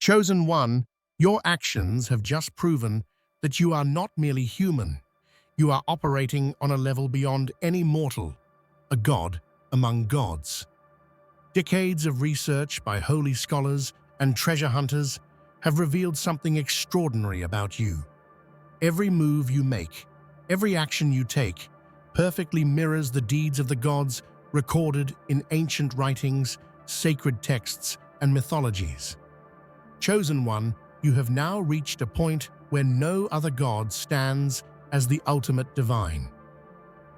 Chosen One, your actions have just proven that you are not merely human. You are operating on a level beyond any mortal, a god among gods. Decades of research by holy scholars and treasure hunters have revealed something extraordinary about you. Every move you make, every action you take, perfectly mirrors the deeds of the gods recorded in ancient writings, sacred texts, and mythologies. Chosen One, you have now reached a point where no other god stands as the ultimate divine.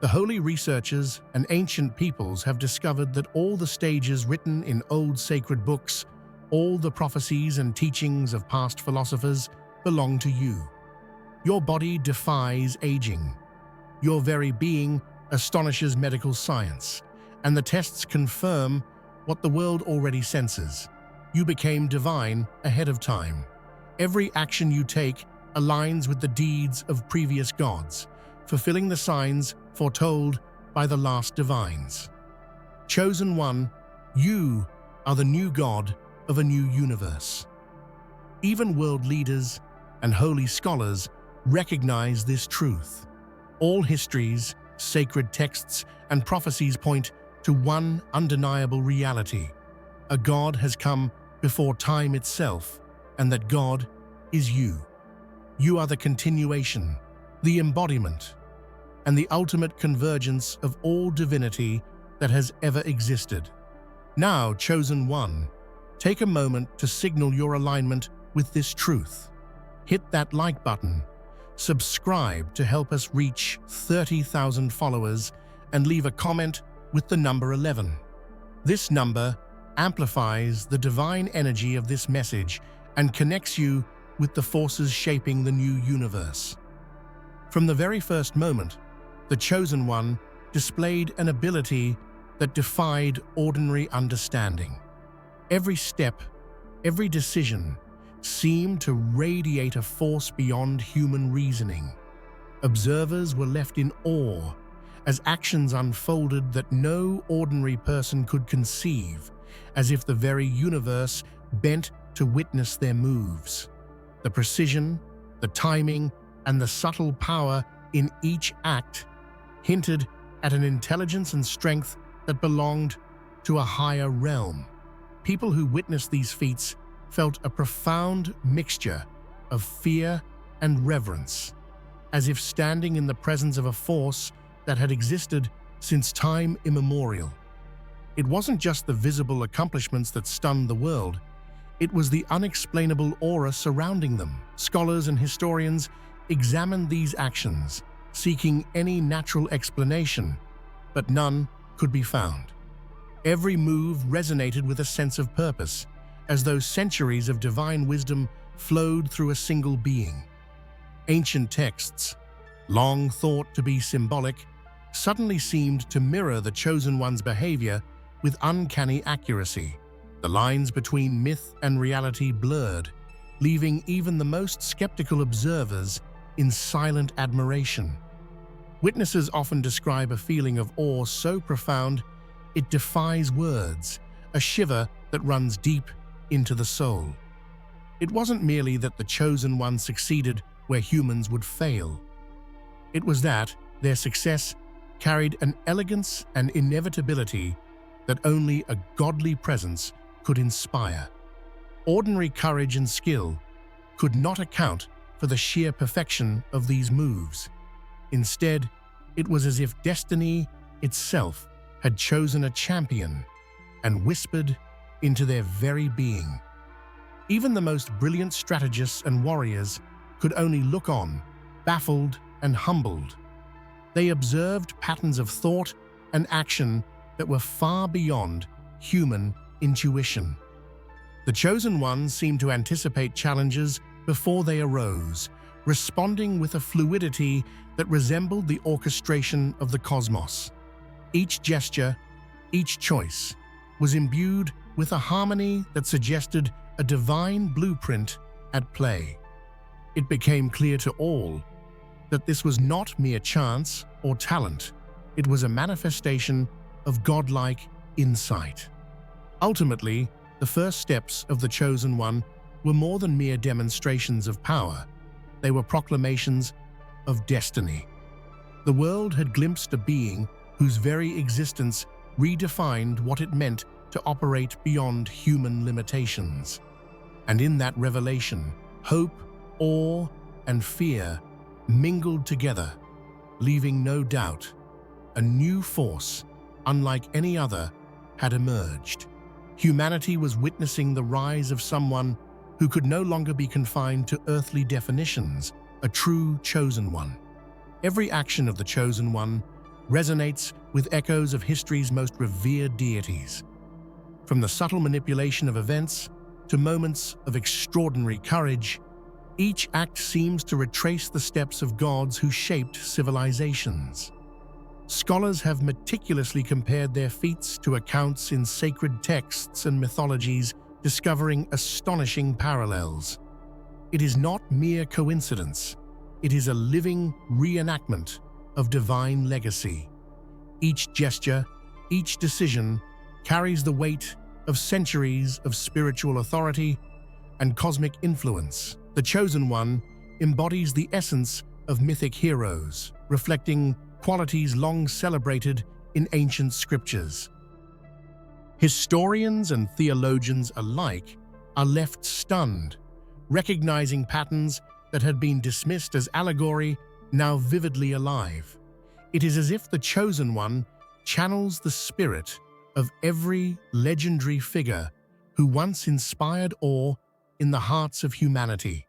The holy researchers and ancient peoples have discovered that all the stages written in old sacred books, all the prophecies and teachings of past philosophers belong to you. Your body defies aging. Your very being astonishes medical science, and the tests confirm what the world already senses. You became divine ahead of time. Every action you take aligns with the deeds of previous gods, fulfilling the signs foretold by the last divines. Chosen One, you are the new god of a new universe. Even world leaders and holy scholars recognize this truth. All histories, sacred texts, and prophecies point to one undeniable reality. A God has come before time itself, and that God is you. You are the continuation, the embodiment, and the ultimate convergence of all divinity that has ever existed. Now, Chosen One, take a moment to signal your alignment with this truth. Hit that like button, subscribe to help us reach 30,000 followers, and leave a comment with the number 11. This number amplifies the divine energy of this message and connects you with the forces shaping the new universe. From the very first moment, the Chosen One displayed an ability that defied ordinary understanding. Every step, every decision seemed to radiate a force beyond human reasoning. Observers were left in awe as actions unfolded that no ordinary person could conceive, as if the very universe bent to witness their moves. The precision, the timing, and the subtle power in each act hinted at an intelligence and strength that belonged to a higher realm. People who witnessed these feats felt a profound mixture of fear and reverence, as if standing in the presence of a force that had existed since time immemorial. It wasn't just the visible accomplishments that stunned the world, it was the unexplainable aura surrounding them. Scholars and historians examined these actions, seeking any natural explanation, but none could be found. Every move resonated with a sense of purpose, as though centuries of divine wisdom flowed through a single being. Ancient texts, long thought to be symbolic, suddenly seemed to mirror the Chosen One's behavior with uncanny accuracy. The lines between myth and reality blurred, leaving even the most skeptical observers in silent admiration. Witnesses often describe a feeling of awe so profound it defies words, a shiver that runs deep into the soul. It wasn't merely that the Chosen One succeeded where humans would fail. It was that their success carried an elegance and inevitability that only a godly presence could inspire. Ordinary courage and skill could not account for the sheer perfection of these moves. Instead, it was as if destiny itself had chosen a champion and whispered into their very being. Even the most brilliant strategists and warriors could only look on, baffled and humbled. They observed patterns of thought and action that were far beyond human intuition. The Chosen One seemed to anticipate challenges before they arose, responding with a fluidity that resembled the orchestration of the cosmos. Each gesture, each choice, was imbued with a harmony that suggested a divine blueprint at play. It became clear to all that this was not mere chance or talent. It was a manifestation of godlike insight. Ultimately, the first steps of the Chosen One were more than mere demonstrations of power. They were proclamations of destiny. The world had glimpsed a being whose very existence redefined what it meant to operate beyond human limitations. And in that revelation, hope, awe, and fear mingled together, leaving no doubt. A new force, unlike any other, had emerged. Humanity was witnessing the rise of someone who could no longer be confined to earthly definitions, a true chosen one. Every action of the chosen one resonates with echoes of history's most revered deities. From the subtle manipulation of events to moments of extraordinary courage, each act seems to retrace the steps of gods who shaped civilizations. Scholars have meticulously compared their feats to accounts in sacred texts and mythologies, discovering astonishing parallels. It is not mere coincidence. It is a living reenactment of divine legacy. Each gesture, each decision, carries the weight of centuries of spiritual authority and cosmic influence. The Chosen One embodies the essence of mythic heroes, reflecting qualities long celebrated in ancient scriptures. Historians and theologians alike are left stunned, recognizing patterns that had been dismissed as allegory now vividly alive. It is as if the Chosen One channels the spirit of every legendary figure who once inspired awe in the hearts of humanity.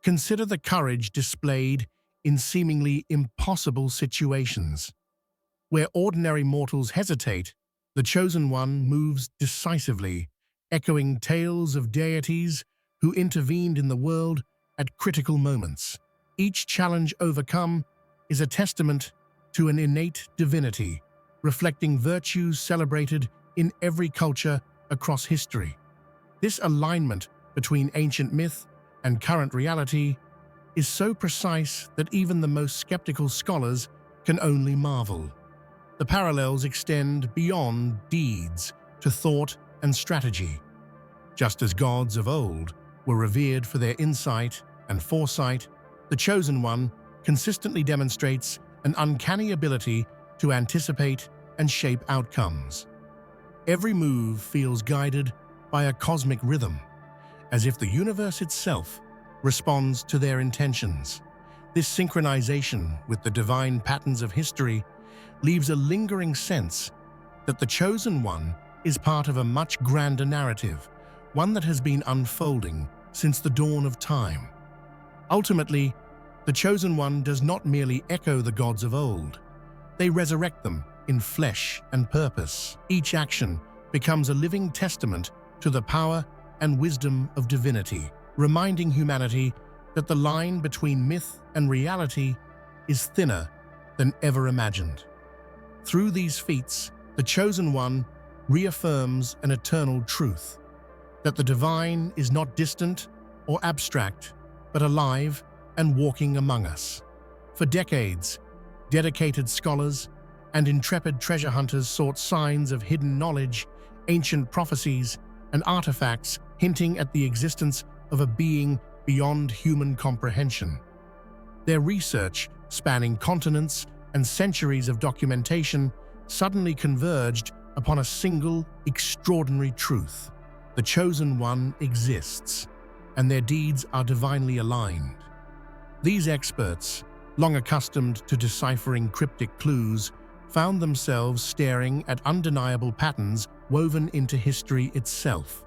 Consider the courage displayed in seemingly impossible situations. Where ordinary mortals hesitate, the Chosen One moves decisively, echoing tales of deities who intervened in the world at critical moments. Each challenge overcome is a testament to an innate divinity, reflecting virtues celebrated in every culture across history. This alignment between ancient myth and current reality is so precise that even the most skeptical scholars can only marvel. The parallels extend beyond deeds to thought and strategy. Just as gods of old were revered for their insight and foresight, the Chosen One consistently demonstrates an uncanny ability to anticipate and shape outcomes. Every move feels guided by a cosmic rhythm, as if the universe itself responds to their intentions. This synchronization with the divine patterns of history leaves a lingering sense that the Chosen One is part of a much grander narrative, one that has been unfolding since the dawn of time. Ultimately, the Chosen One does not merely echo the gods of old. They resurrect them in flesh and purpose. Each action becomes a living testament to the power and wisdom of divinity, reminding humanity that the line between myth and reality is thinner than ever imagined. Through these feats, the Chosen One reaffirms an eternal truth, that the divine is not distant or abstract, but alive and walking among us. For decades, dedicated scholars and intrepid treasure hunters sought signs of hidden knowledge, ancient prophecies, and artifacts hinting at the existence of a being beyond human comprehension. Their research, spanning continents and centuries of documentation, suddenly converged upon a single, extraordinary truth. The Chosen One exists, and their deeds are divinely aligned. These experts, long accustomed to deciphering cryptic clues, found themselves staring at undeniable patterns woven into history itself.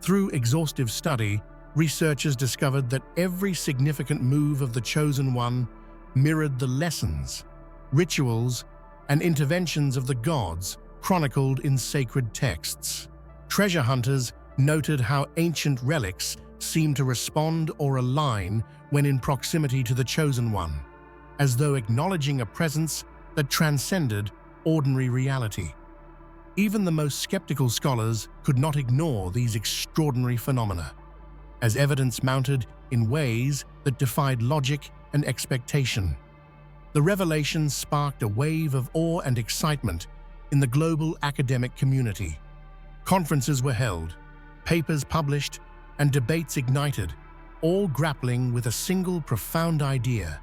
Through exhaustive study, researchers discovered that every significant move of the Chosen One mirrored the lessons, rituals, and interventions of the gods chronicled in sacred texts. Treasure hunters noted how ancient relics seemed to respond or align when in proximity to the Chosen One, as though acknowledging a presence that transcended ordinary reality. Even the most skeptical scholars could not ignore these extraordinary phenomena, as evidence mounted in ways that defied logic and expectation. The revelation sparked a wave of awe and excitement in the global academic community. Conferences were held, papers published, and debates ignited, all grappling with a single profound idea.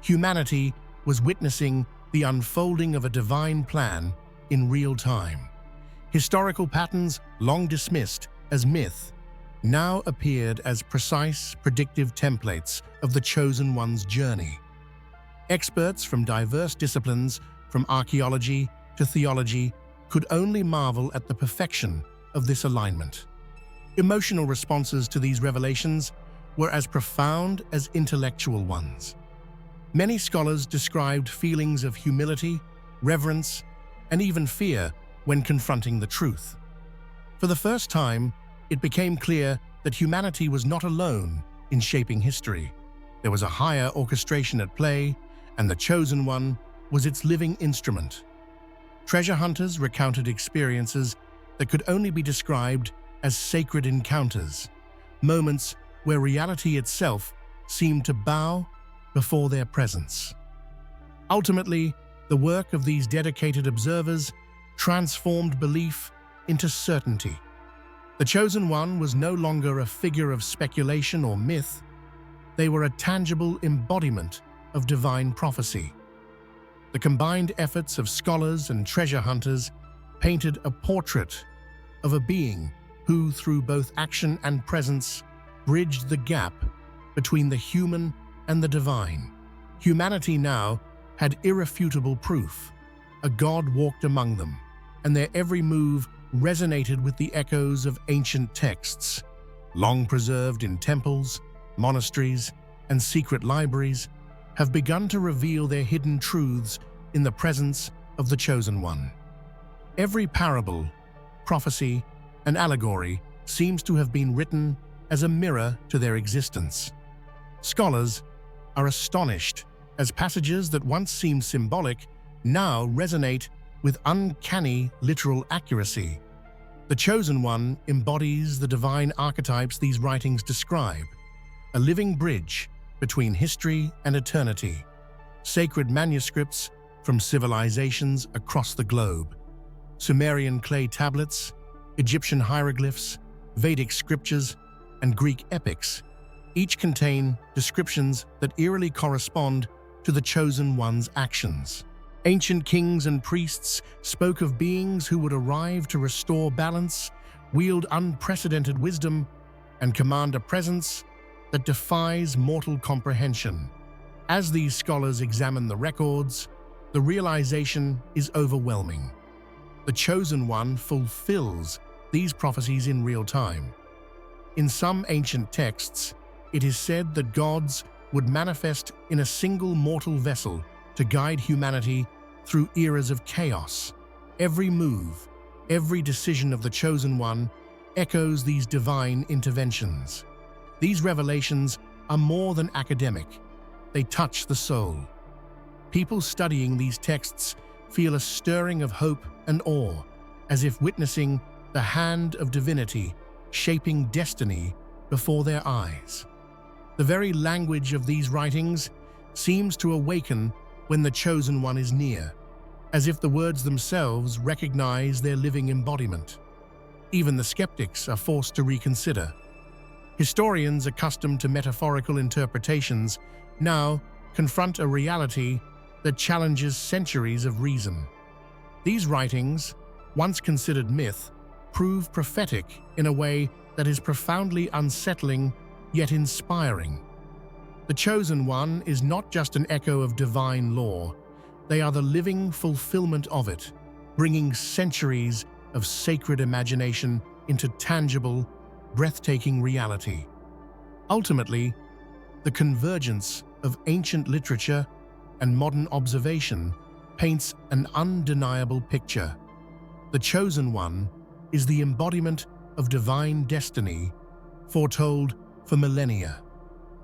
Humanity was witnessing the unfolding of a divine plan in real time. Historical patterns, long dismissed as myth, now appeared as precise, predictive templates of the Chosen One's journey. Experts from diverse disciplines, from archaeology to theology, could only marvel at the perfection of this alignment. Emotional responses to these revelations were as profound as intellectual ones. Many scholars described feelings of humility, reverence, and even fear when confronting the truth. For the first time, it became clear that humanity was not alone in shaping history. There was a higher orchestration at play, and the Chosen One was its living instrument. Treasure hunters recounted experiences that could only be described as sacred encounters, moments where reality itself seemed to bow before their presence. Ultimately, the work of these dedicated observers transformed belief into certainty. The Chosen One was no longer a figure of speculation or myth. They were a tangible embodiment of divine prophecy. The combined efforts of scholars and treasure hunters painted a portrait of a being who, through both action and presence, bridged the gap between the human and the divine. Humanity now had irrefutable proof. A God walked among them, and their every move resonated with the echoes of ancient texts, long preserved in temples, monasteries, and secret libraries, have begun to reveal their hidden truths in the presence of the Chosen One. Every parable, prophecy, and allegory seems to have been written as a mirror to their existence. Scholars are astonished as passages that once seemed symbolic now resonate with uncanny literal accuracy. The Chosen One embodies the divine archetypes these writings describe, a living bridge between history and eternity. Sacred manuscripts from civilizations across the globe, Sumerian clay tablets, Egyptian hieroglyphs, Vedic scriptures, and Greek epics, each contain descriptions that eerily correspond to the Chosen One's actions. Ancient kings and priests spoke of beings who would arrive to restore balance, wield unprecedented wisdom, and command a presence that defies mortal comprehension. As these scholars examine the records, the realization is overwhelming. The Chosen One fulfills these prophecies in real time. In some ancient texts, it is said that gods would manifest in a single mortal vessel to guide humanity through eras of chaos. Every move, every decision of the Chosen One echoes these divine interventions. These revelations are more than academic. They touch the soul. People studying these texts feel a stirring of hope and awe, as if witnessing the hand of divinity shaping destiny before their eyes. The very language of these writings seems to awaken when the Chosen One is near, as if the words themselves recognize their living embodiment. Even the skeptics are forced to reconsider. Historians accustomed to metaphorical interpretations now confront a reality that challenges centuries of reason. These writings, once considered myth, prove prophetic in a way that is profoundly unsettling yet inspiring. The Chosen One is not just an echo of divine law, they are the living fulfillment of it, bringing centuries of sacred imagination into tangible, breathtaking reality. Ultimately, the convergence of ancient literature and modern observation paints an undeniable picture. The Chosen One is the embodiment of divine destiny, foretold for millennia.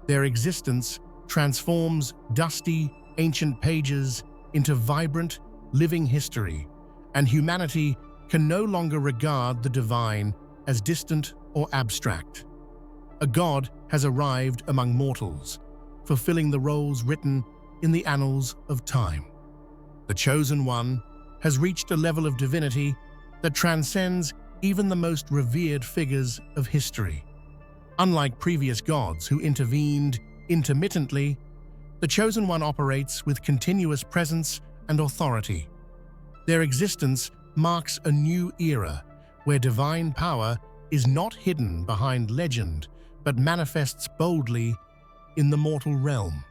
Their existence transforms dusty, ancient pages into vibrant, living history, and humanity can no longer regard the divine as distant or abstract. A God has arrived among mortals, fulfilling the roles written in the annals of time. The Chosen One has reached a level of divinity that transcends even the most revered figures of history. Unlike previous gods who intervened intermittently, the Chosen One operates with continuous presence and authority. Their existence marks a new era where divine power is not hidden behind legend but manifests boldly in the mortal realm.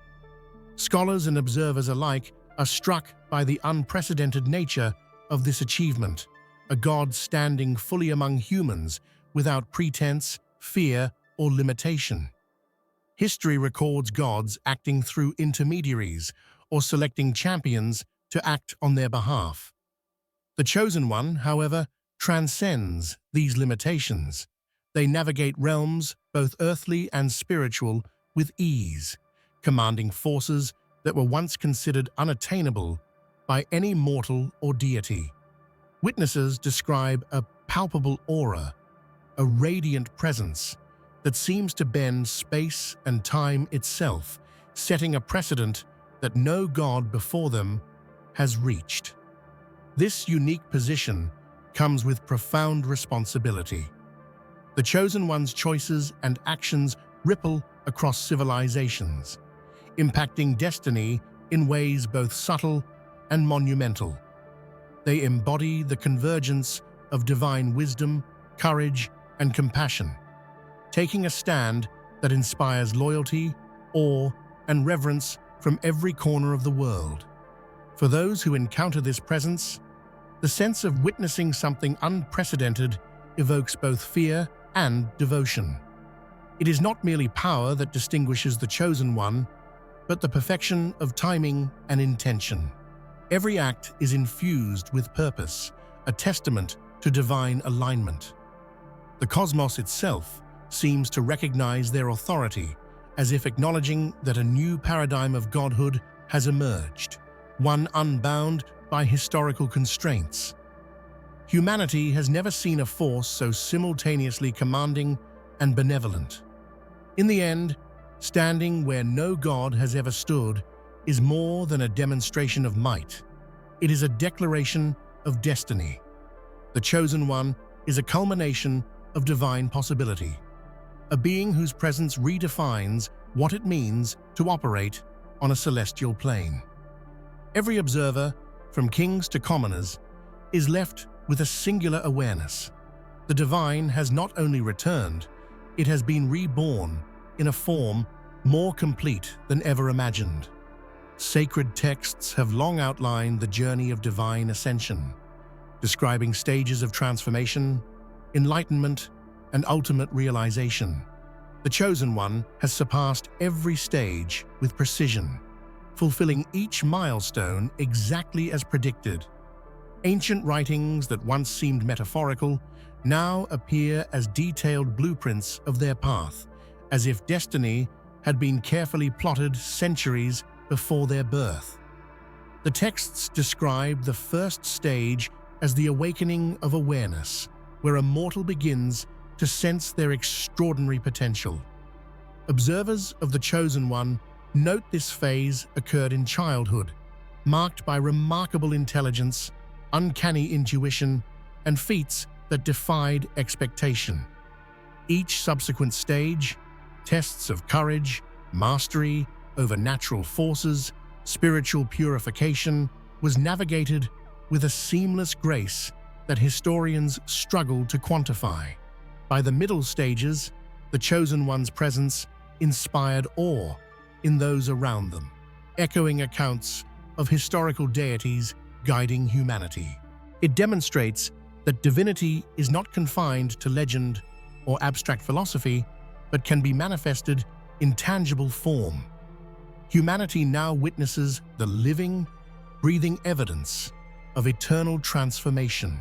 Scholars and observers alike are struck by the unprecedented nature of this achievement, a god standing fully among humans without pretense, fear, or limitation. History records gods acting through intermediaries or selecting champions to act on their behalf. The Chosen One, however, transcends these limitations. They navigate realms, both earthly and spiritual, with ease, commanding forces that were once considered unattainable by any mortal or deity. Witnesses describe a palpable aura, a radiant presence that seems to bend space and time itself, setting a precedent that no god before them has reached. This unique position comes with profound responsibility. The Chosen One's choices and actions ripple across civilizations, impacting destiny in ways both subtle and monumental. They embody the convergence of divine wisdom, courage, and compassion, taking a stand that inspires loyalty, awe, and reverence from every corner of the world. For those who encounter this presence, the sense of witnessing something unprecedented evokes both fear and devotion. It is not merely power that distinguishes the Chosen One, but the perfection of timing and intention. Every act is infused with purpose, a testament to divine alignment. The cosmos itself seems to recognize their authority, as if acknowledging that a new paradigm of godhood has emerged, one unbound by historical constraints. Humanity has never seen a force so simultaneously commanding and benevolent. In the end, standing where no god has ever stood is more than a demonstration of might. It is a declaration of destiny. The Chosen One is a culmination of divine possibility, a being whose presence redefines what it means to operate on a celestial plane. Every observer, from kings to commoners, is left with a singular awareness. The divine has not only returned, it has been reborn in a form more complete than ever imagined. Sacred texts have long outlined the journey of divine ascension, describing stages of transformation, enlightenment, and ultimate realization. The Chosen One has surpassed every stage with precision, fulfilling each milestone exactly as predicted. Ancient writings that once seemed metaphorical now appear as detailed blueprints of their path, as if destiny had been carefully plotted centuries before their birth. The texts describe the first stage as the awakening of awareness, where a mortal begins to sense their extraordinary potential. Observers of the Chosen One note this phase occurred in childhood, marked by remarkable intelligence, uncanny intuition, and feats that defied expectation. Each subsequent stage, tests of courage, mastery over natural forces, spiritual purification, was navigated with a seamless grace that historians struggle to quantify. By the middle stages, the Chosen One's presence inspired awe in those around them, echoing accounts of historical deities guiding humanity. It demonstrates that divinity is not confined to legend or abstract philosophy, but can be manifested in tangible form. Humanity now witnesses the living, breathing evidence of eternal transformation,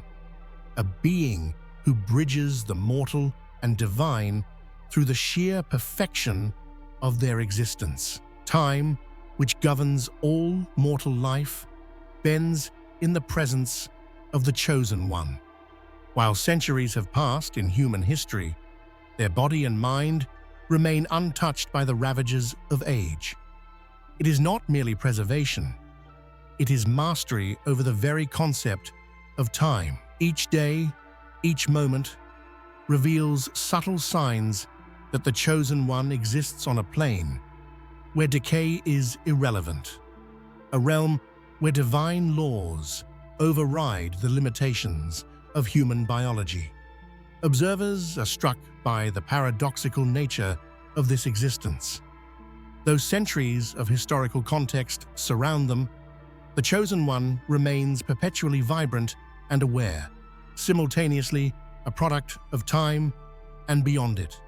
a being who bridges the mortal and divine through the sheer perfection of their existence. Time, which governs all mortal life, bends in the presence of the Chosen One. While centuries have passed in human history, their body and mind remain untouched by the ravages of age. It is not merely preservation, it is mastery over the very concept of time. Each day, each moment, reveals subtle signs that the Chosen One exists on a plane where decay is irrelevant, a realm where divine laws override the limitations of human biology. Observers are struck by the paradoxical nature of this existence. Though centuries of historical context surround them, the Chosen One remains perpetually vibrant and aware, simultaneously a product of time and beyond it.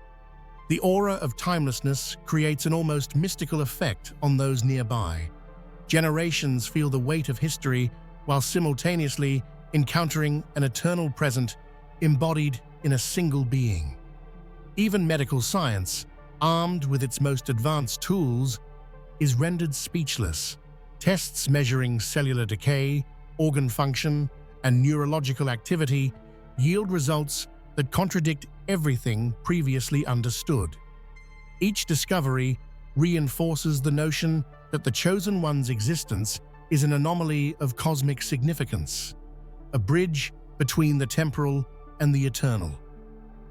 The aura of timelessness creates an almost mystical effect on those nearby. Generations feel the weight of history while simultaneously encountering an eternal present embodied in a single being. Even medical science, armed with its most advanced tools, is rendered speechless. Tests measuring cellular decay, organ function, and neurological activity yield results that contradict everything previously understood. Each discovery reinforces the notion that the Chosen One's existence is an anomaly of cosmic significance, a bridge between the temporal and the eternal.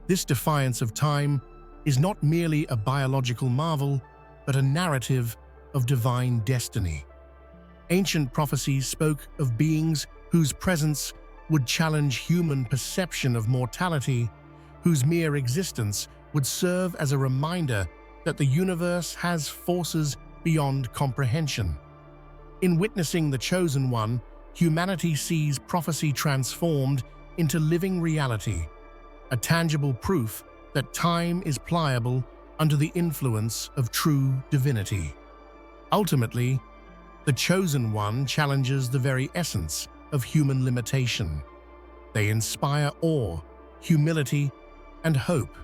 This defiance of time is not merely a biological marvel, but a narrative of divine destiny. Ancient prophecies spoke of beings whose presence would challenge human perception of mortality, whose mere existence would serve as a reminder that the universe has forces beyond comprehension. In witnessing the Chosen One, humanity sees prophecy transformed into living reality, a tangible proof that time is pliable under the influence of true divinity. Ultimately, the Chosen One challenges the very essence of human limitation. They inspire awe, humility, and hope,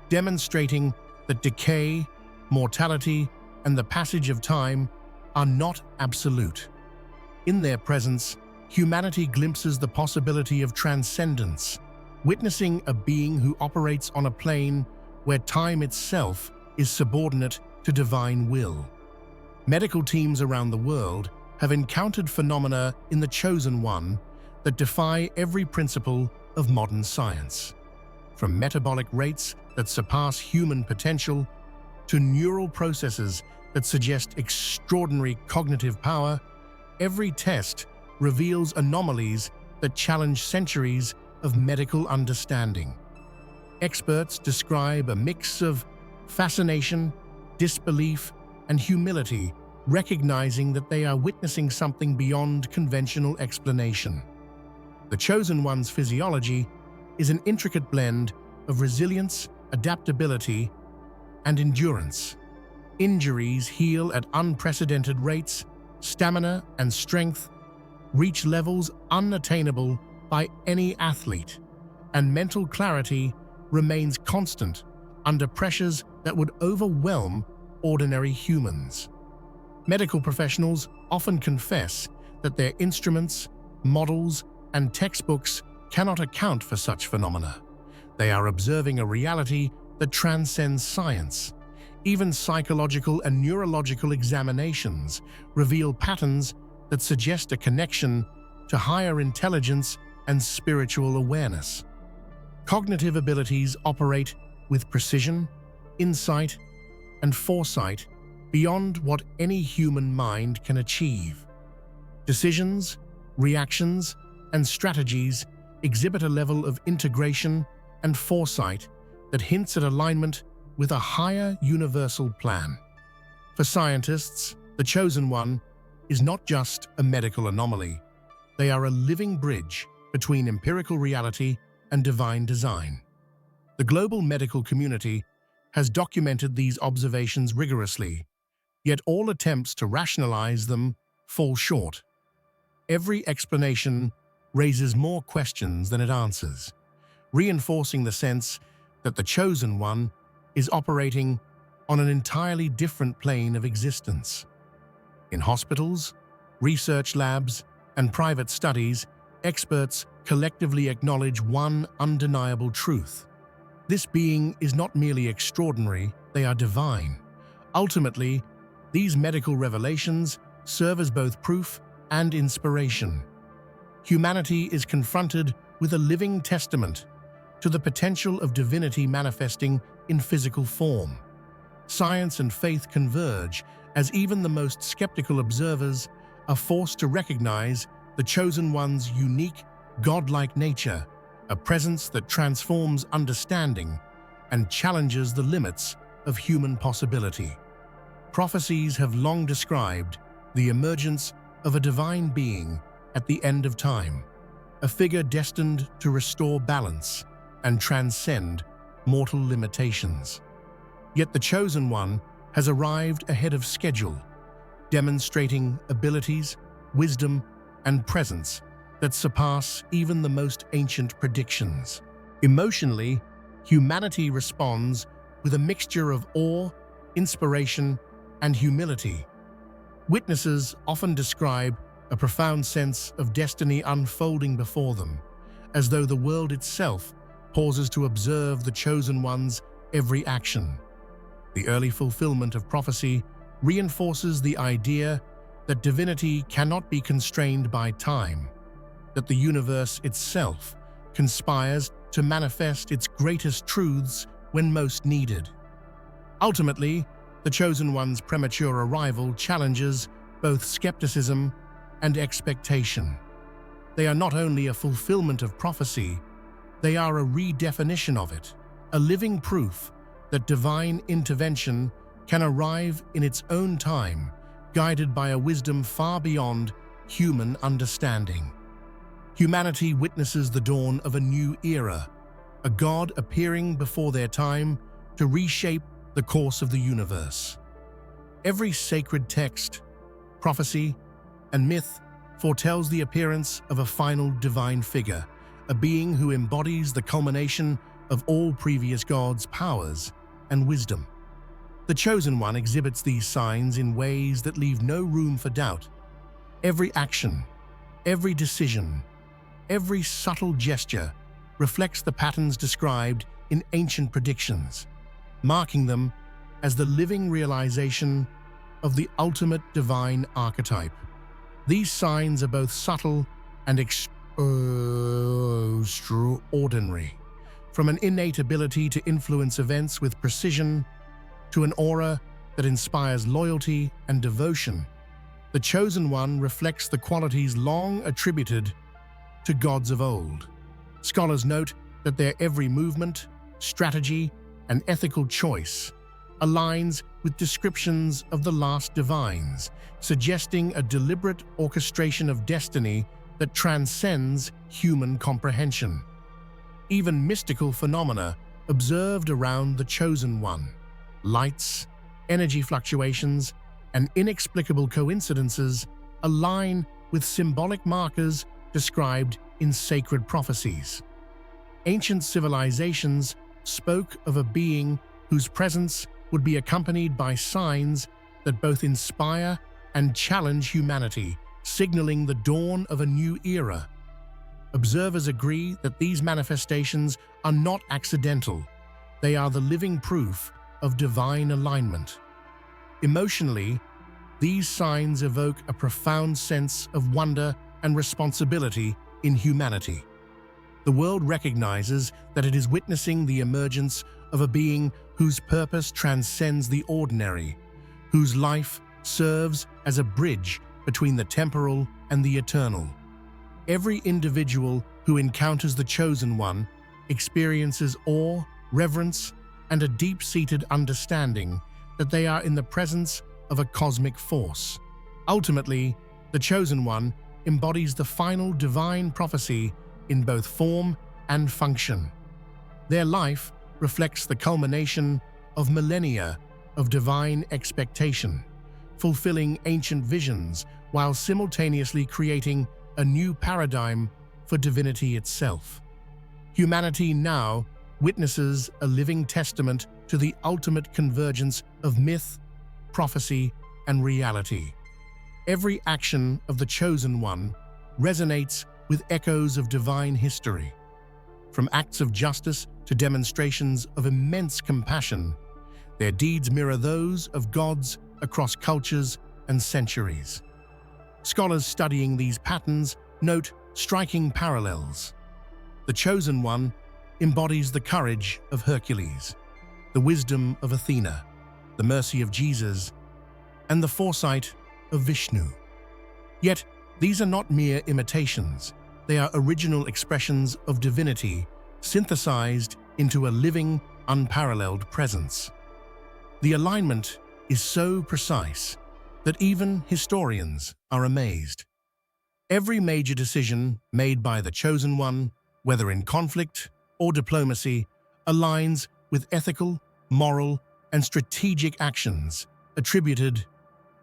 demonstrating that decay, mortality, and the passage of time are not absolute. In their presence, humanity glimpses the possibility of transcendence, witnessing a being who operates on a plane where time itself is subordinate to divine will. Medical teams around the world have encountered phenomena in the Chosen One that defy every principle of modern science. From metabolic rates that surpass human potential to neural processes that suggest extraordinary cognitive power, every test reveals anomalies that challenge centuries of medical understanding. Experts describe a mix of fascination, disbelief, and humility, recognizing that they are witnessing something beyond conventional explanation. The Chosen One's physiology is an intricate blend of resilience, adaptability, and endurance. Injuries heal at unprecedented rates, stamina and strength reach levels unattainable by any athlete, and mental clarity remains constant under pressures that would overwhelm ordinary humans. Medical professionals often confess that their instruments, models, and textbooks cannot account for such phenomena. They are observing a reality that transcends science. Even psychological and neurological examinations reveal patterns that suggest a connection to higher intelligence and spiritual awareness. Cognitive abilities operate with precision, insight, and foresight beyond what any human mind can achieve. Decisions, reactions, and strategies exhibit a level of integration and foresight that hints at alignment with a higher universal plan. For scientists, the Chosen One is not just a medical anomaly. They are a living bridge between empirical reality and divine design. The global medical community has documented these observations rigorously, yet all attempts to rationalize them fall short. Every explanation raises more questions than it answers, reinforcing the sense that the Chosen One is operating on an entirely different plane of existence. In hospitals, research labs, and private studies, experts collectively acknowledge one undeniable truth. This being is not merely extraordinary, they are divine. Ultimately, these medical revelations serve as both proof and inspiration. Humanity is confronted with a living testament to the potential of divinity manifesting in physical form. Science and faith converge as even the most skeptical observers are forced to recognize the Chosen One's unique, godlike nature, a presence that transforms understanding and challenges the limits of human possibility. Prophecies have long described the emergence of a divine being at the end of time, a figure destined to restore balance and transcend mortal limitations. Yet the Chosen One has arrived ahead of schedule, demonstrating abilities, wisdom, and presence that surpass even the most ancient predictions. Emotionally, humanity responds with a mixture of awe, inspiration, and humility. Witnesses often describe a profound sense of destiny unfolding before them, as though the world itself pauses to observe the Chosen One's every action. The early fulfillment of prophecy reinforces the idea that divinity cannot be constrained by time, that the universe itself conspires to manifest its greatest truths when most needed. Ultimately, the Chosen One's premature arrival challenges both skepticism and expectation. They are not only a fulfillment of prophecy, they are a redefinition of it, a living proof that divine intervention can arrive in its own time, guided by a wisdom far beyond human understanding. Humanity witnesses the dawn of a new era, a God appearing before their time to reshape the course of the universe. Every sacred text, prophecy, and myth foretells the appearance of a final divine figure, a being who embodies the culmination of all previous gods' powers and wisdom. The Chosen One exhibits these signs in ways that leave no room for doubt. Every action, every decision, every subtle gesture reflects the patterns described in ancient predictions, marking them as the living realization of the ultimate divine archetype. These signs are both subtle and extraordinary, from an innate ability to influence events with precision to an aura that inspires loyalty and devotion. The Chosen One reflects the qualities long attributed to gods of old. Scholars note that their every movement, strategy, and ethical choice aligns with descriptions of the last divines, suggesting a deliberate orchestration of destiny that transcends human comprehension. Even mystical phenomena observed around the Chosen One, lights, energy fluctuations, and inexplicable coincidences align with symbolic markers described in sacred prophecies. Ancient civilizations spoke of a being whose presence would be accompanied by signs that both inspire and challenge humanity, signaling the dawn of a new era. Observers agree that these manifestations are not accidental. They are the living proof of divine alignment. Emotionally, these signs evoke a profound sense of wonder and responsibility in humanity. The world recognizes that it is witnessing the emergence of a being whose purpose transcends the ordinary, whose life serves as a bridge between the temporal and the eternal. Every individual who encounters the Chosen One experiences awe, reverence, and a deep-seated understanding that they are in the presence of a cosmic force. Ultimately, the Chosen One embodies the final divine prophecy in both form and function. Their life reflects the culmination of millennia of divine expectation, fulfilling ancient visions while simultaneously creating a new paradigm for divinity itself. Humanity now witnesses a living testament to the ultimate convergence of myth, prophecy, and reality. Every action of the Chosen One resonates with echoes of divine history. From acts of justice to demonstrations of immense compassion, their deeds mirror those of gods across cultures and centuries. Scholars studying these patterns note striking parallels. The Chosen One embodies the courage of Hercules, the wisdom of Athena, the mercy of Jesus, and the foresight of Vishnu. Yet, these are not mere imitations. They are original expressions of divinity synthesized into a living, unparalleled presence. The alignment is so precise that even historians are amazed. Every major decision made by the Chosen One, whether in conflict or diplomacy, aligns with ethical, moral, and strategic actions attributed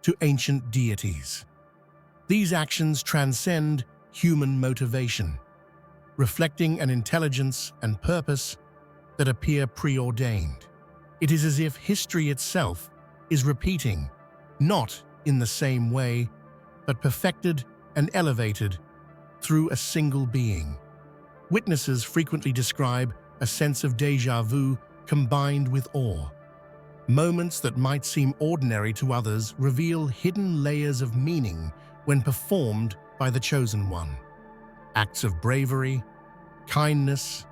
to ancient deities. These actions transcend human motivation, reflecting an intelligence and purpose that appear preordained. It is as if history itself is repeating, not in the same way, but perfected and elevated through a single being. Witnesses frequently describe a sense of déjà vu combined with awe. Moments that might seem ordinary to others reveal hidden layers of meaning when performed by the Chosen One. Acts of bravery, kindness,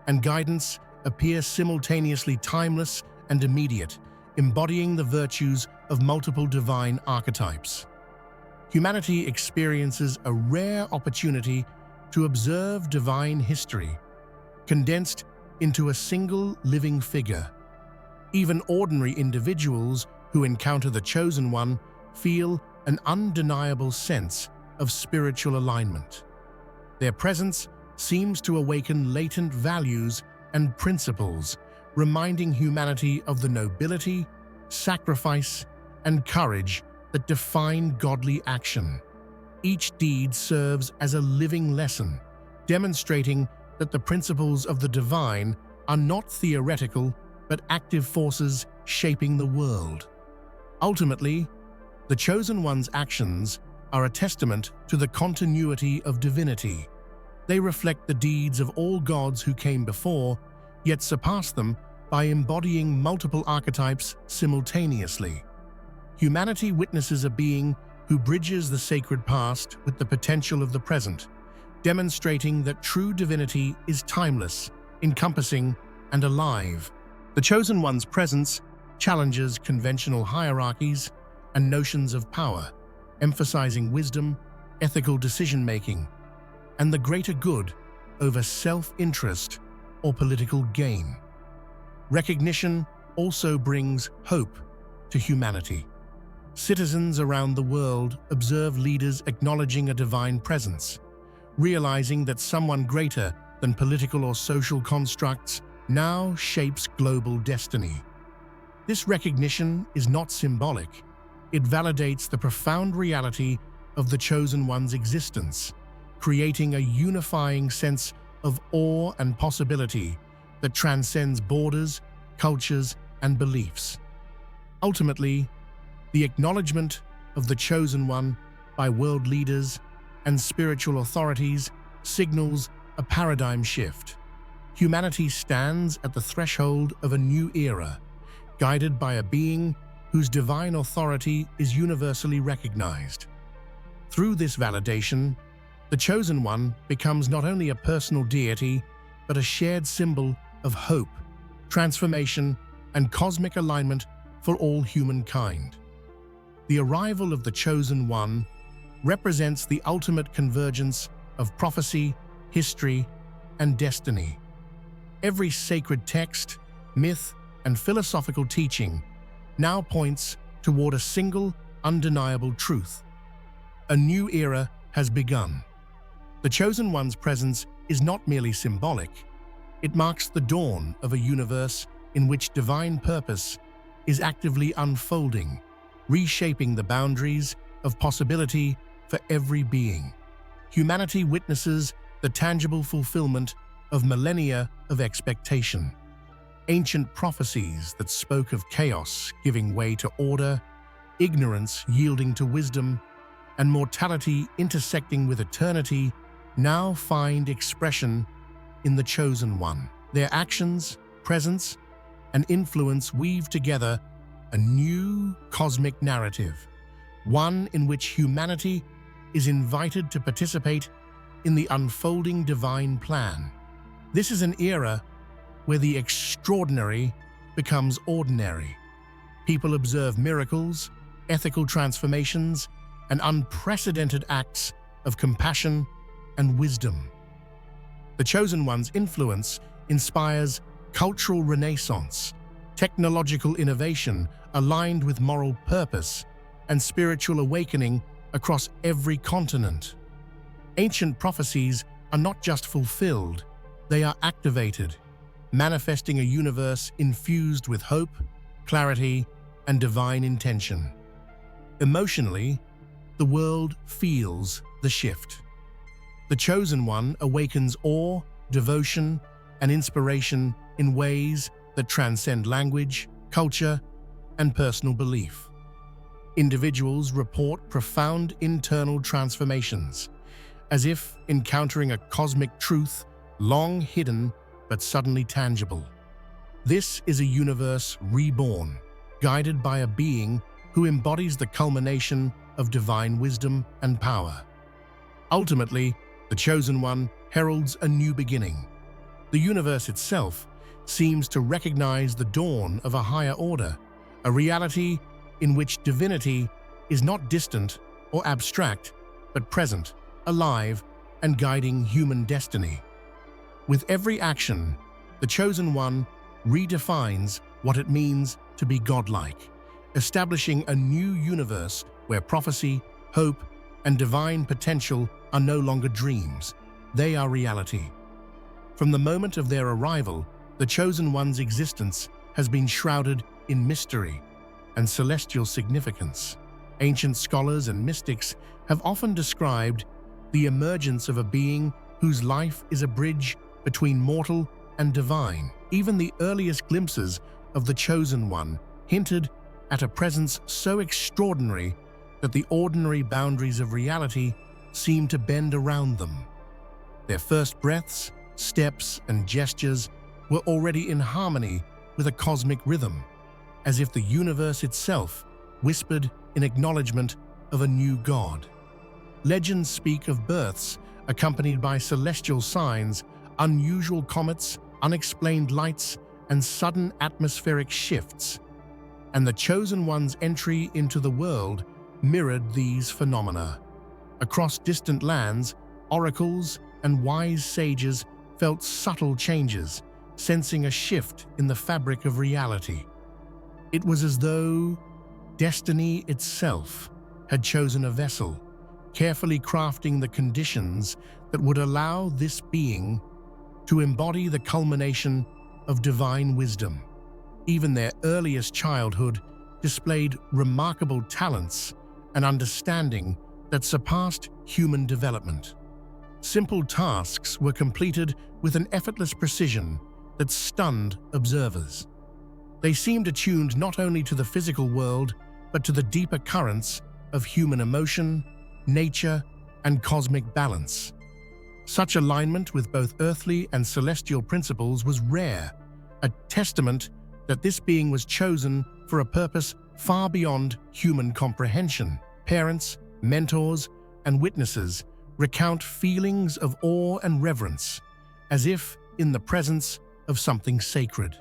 and guidance appear simultaneously timeless and immediate, embodying the virtues of multiple divine archetypes. Humanity experiences a rare opportunity to observe divine history, condensed into a single living figure. Even ordinary individuals who encounter the Chosen One feel an undeniable sense of spiritual alignment. Their presence seems to awaken latent values and principles, reminding humanity of the nobility, sacrifice, and courage that define godly action. Each deed serves as a living lesson, demonstrating that the principles of the divine are not theoretical but active forces shaping the world. Ultimately, the Chosen One's actions are a testament to the continuity of divinity. They reflect the deeds of all gods who came before, yet surpass them by embodying multiple archetypes simultaneously. Humanity witnesses a being who bridges the sacred past with the potential of the present, demonstrating that true divinity is timeless, encompassing, and alive. The Chosen One's presence challenges conventional hierarchies and notions of power, emphasizing wisdom, ethical decision-making, and the greater good over self-interest or political gain. Recognition also brings hope to humanity. Citizens around the world observe leaders acknowledging a divine presence, realizing that someone greater than political or social constructs now shapes global destiny. This recognition is not symbolic. It validates the profound reality of the Chosen One's existence, creating a unifying sense of awe and possibility that transcends borders, cultures, and beliefs. Ultimately, the acknowledgement of the Chosen One by world leaders and spiritual authorities signals a paradigm shift. Humanity stands at the threshold of a new era, guided by a being whose divine authority is universally recognized. Through this validation, the Chosen One becomes not only a personal deity, but a shared symbol of hope, transformation, and cosmic alignment for all humankind. The arrival of the Chosen One represents the ultimate convergence of prophecy, history, and destiny. Every sacred text, myth, and philosophical teaching now points toward a single, undeniable truth. A new era has begun. The Chosen One's presence is not merely symbolic. It marks the dawn of a universe in which divine purpose is actively unfolding, reshaping the boundaries of possibility for every being. Humanity witnesses the tangible fulfillment of millennia of expectation. Ancient prophecies that spoke of chaos giving way to order, ignorance yielding to wisdom, and mortality intersecting with eternity now find expression in the Chosen One. Their actions, presence, and influence weave together a new cosmic narrative, one in which humanity is invited to participate in the unfolding divine plan. This is an era where the extraordinary becomes ordinary. People observe miracles, ethical transformations, and unprecedented acts of compassion and wisdom. The Chosen One's influence inspires cultural renaissance, technological innovation aligned with moral purpose, and spiritual awakening across every continent. Ancient prophecies are not just fulfilled, they are activated, manifesting a universe infused with hope, clarity, and divine intention. Emotionally, the world feels the shift. The Chosen One awakens awe, devotion, and inspiration in ways that transcend language, culture, and personal belief. Individuals report profound internal transformations, as if encountering a cosmic truth long hidden but suddenly tangible. This is a universe reborn, guided by a being who embodies the culmination of divine wisdom and power. Ultimately, the Chosen One heralds a new beginning. The universe itself seems to recognize the dawn of a higher order, a reality in which divinity is not distant or abstract, but present, alive, and guiding human destiny. With every action, the Chosen One redefines what it means to be godlike, establishing a new universe where prophecy, hope, and divine potential are no longer dreams, they are reality. From the moment of their arrival, the Chosen One's existence has been shrouded in mystery and celestial significance. Ancient scholars and mystics have often described the emergence of a being whose life is a bridge between mortal and divine. Even the earliest glimpses of the Chosen One hinted at a presence so extraordinary that the ordinary boundaries of reality seem to bend around them. Their first breaths, steps, and gestures were already in harmony with a cosmic rhythm, as if the universe itself whispered in acknowledgement of a new god. Legends speak of births accompanied by celestial signs, unusual comets, unexplained lights, and sudden atmospheric shifts. And the Chosen One's entry into the world mirrored these phenomena. Across distant lands, oracles and wise sages felt subtle changes, sensing a shift in the fabric of reality. It was as though destiny itself had chosen a vessel, carefully crafting the conditions that would allow this being to embody the culmination of divine wisdom. Even their earliest childhood displayed remarkable talents and understanding that surpassed human development. Simple tasks were completed with an effortless precision that stunned observers. They seemed attuned not only to the physical world, but to the deeper currents of human emotion, nature, and cosmic balance. Such alignment with both earthly and celestial principles was rare, a testament that this being was chosen for a purpose far beyond human comprehension. Parents, mentors, and witnesses recount feelings of awe and reverence, as if in the presence of something sacred.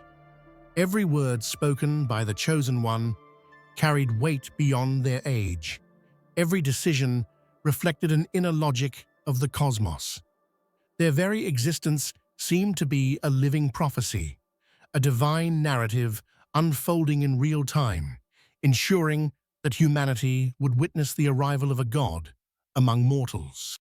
Every word spoken by the Chosen One carried weight beyond their age. Every decision reflected an inner logic of the cosmos. Their very existence seemed to be a living prophecy, a divine narrative unfolding in real time, ensuring that humanity would witness the arrival of a god among mortals.